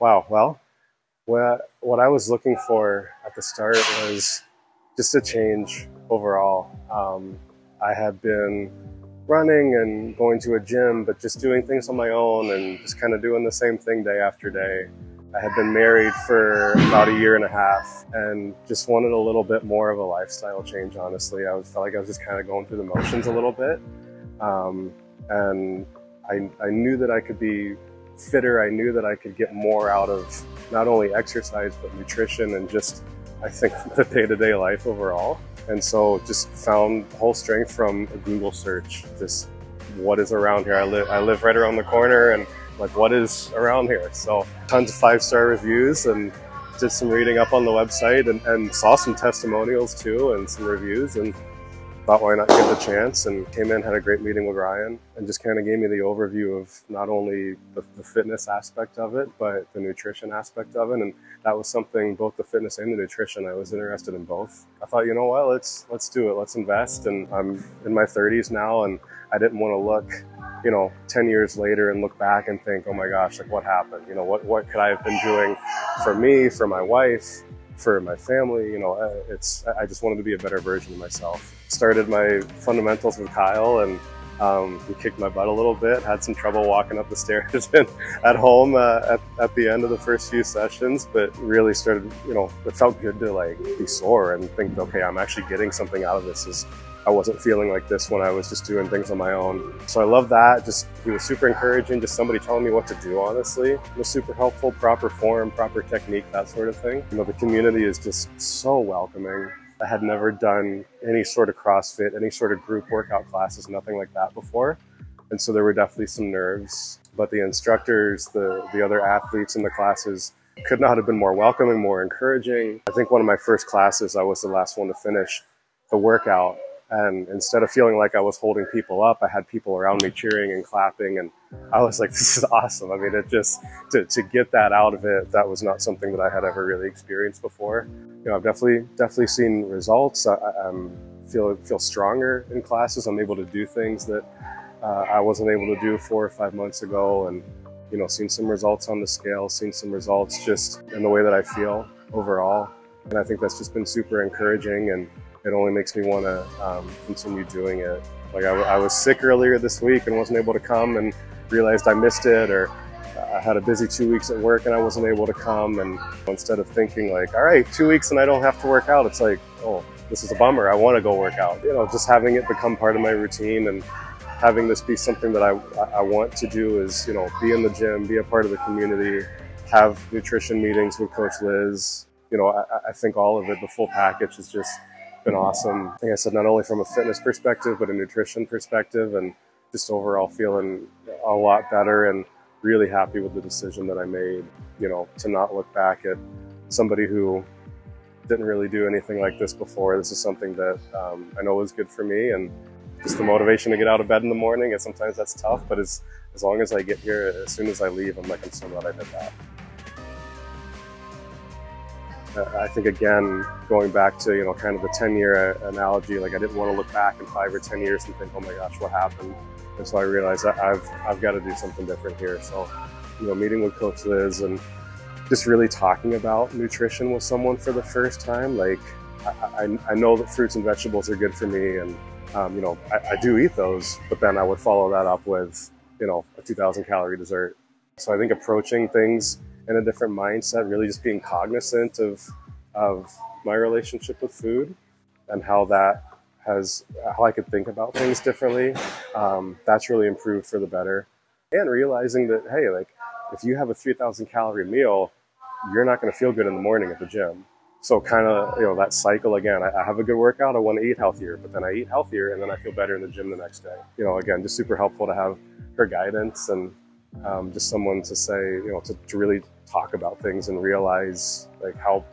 Wow. Well, what I was looking for at the start was just a change overall. I had been running and going to a gym, but just doing things on my own and just kind of doing the same thing day after day. I had been married for about a year and a half and just wanted a little bit more of a lifestyle change, honestly. Felt like I was just kind of going through the motions a little bit. And I knew that I could be fitter. I knew that I could get more out of not only exercise, but nutrition and just, I think, the day-to-day life overall. And so just found whole strength from a Google search, just what is around here. I live right around the corner and like, what is around here? So tons of 5-star reviews and did some reading up on the website and saw some testimonials too and some reviews and thought, why not give it a chance? And came in, had a great meeting with Ryan and just kind of gave me the overview of not only the fitness aspect of it, but the nutrition aspect of it. And that was something, both the fitness and the nutrition, I was interested in both. I thought, you know what, let's do it, let's invest. And I'm in my 30s now and I didn't want to look, 10 years later and look back and think, oh my gosh, like what happened? What could I have been doing for me, for my wife, for my family? I just wanted to be a better version of myself. Started my fundamentals with Kyle and we kicked my butt a little bit, had some trouble walking up the stairs at home at the end of the first few sessions, but really started, it felt good to like be sore and think, okay, I'm actually getting something out of this. I wasn't feeling like this when I was just doing things on my own. So I love that. He was super encouraging, just somebody telling me what to do, honestly. It was super helpful, proper form, proper technique, that sort of thing. The community is just so welcoming. I had never done any sort of CrossFit, any sort of group workout classes, nothing like that before. And so there were definitely some nerves, but the instructors, the other athletes in the classes could not have been more welcoming, more encouraging. I think one of my first classes, I was the last one to finish the workout. And instead of feeling like I was holding people up, I had people around me cheering and clapping. And I was like, this is awesome. I mean, it just, to get that out of it, that was not something that I had ever really experienced before. I've definitely seen results. I feel stronger in classes. I'm able to do things that I wasn't able to do 4 or 5 months ago. And, seen some results on the scale, seen some results just in the way that I feel overall. And I think that's just been super encouraging. And it only makes me want to continue doing it. Like I was sick earlier this week and wasn't able to come and realized I missed it, or I had a busy 2 weeks at work and I wasn't able to come. And instead of thinking like, all right, 2 weeks and I don't have to work out, it's like, oh, this is a bummer. I want to go work out. Just having it become part of my routine and having this be something that I want to do is, be in the gym, be a part of the community, have nutrition meetings with Coach Liz. I think all of it, the full package has just been awesome. Like I said, not only from a fitness perspective, but a nutrition perspective, and just overall feeling a lot better and really happy with the decision that I made, to not look back at somebody who didn't really do anything like this before. This is something that I know is good for me, and just the motivation to get out of bed in the morning. And sometimes that's tough, but as long as I get here, as soon as I leave, I'm so glad I did that. I think, again, going back to, kind of the 10-year analogy, like I didn't want to look back in 5 or 10 years and think, oh my gosh, what happened? And so I realized that I've got to do something different here. So, meeting with Coach Liz and just really talking about nutrition with someone for the first time. Like, I know that fruits and vegetables are good for me, and, I do eat those, but then I would follow that up with, a 2,000 calorie dessert. So I think approaching things in a different mindset, really just being cognizant of my relationship with food and how I could think about things differently. That's really improved for the better. And realizing that, hey, like if you have a 3,000 calorie meal, you're not going to feel good in the morning at the gym. So kind of, that cycle again, I have a good workout, I want to eat healthier, but then I eat healthier and then I feel better in the gym the next day. Again, just super helpful to have her guidance and just someone to say, to really talk about things and realize like how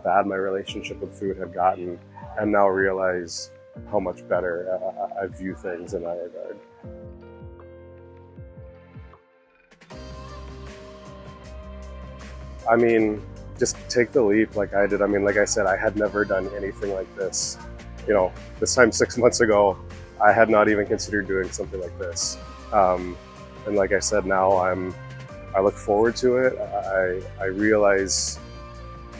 bad my relationship with food had gotten, and now realize how much better I view things in that regard. I mean, just take the leap like I did. I mean, like I said, I had never done anything like this. This time 6 months ago, I had not even considered doing something like this. And like I said, now I'm I look forward to it. I realize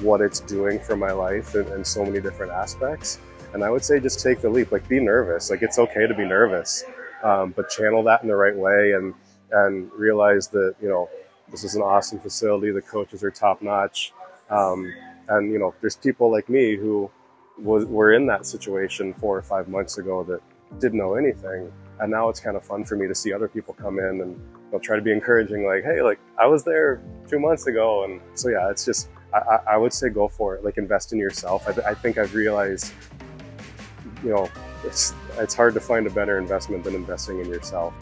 what it's doing for my life in so many different aspects. And I would say just take the leap, like be nervous. Like it's okay to be nervous, but channel that in the right way and realize that, you know, this is an awesome facility. The coaches are top notch. And, you know, there's people like me who were in that situation 4 or 5 months ago that didn't know anything. And now it's kind of fun for me to see other people come in and they'll try to be encouraging, like, hey, like I was there 2 months ago. And so, yeah, it's just, I would say go for it, like invest in yourself. I think I've realized, you know, it's hard to find a better investment than investing in yourself.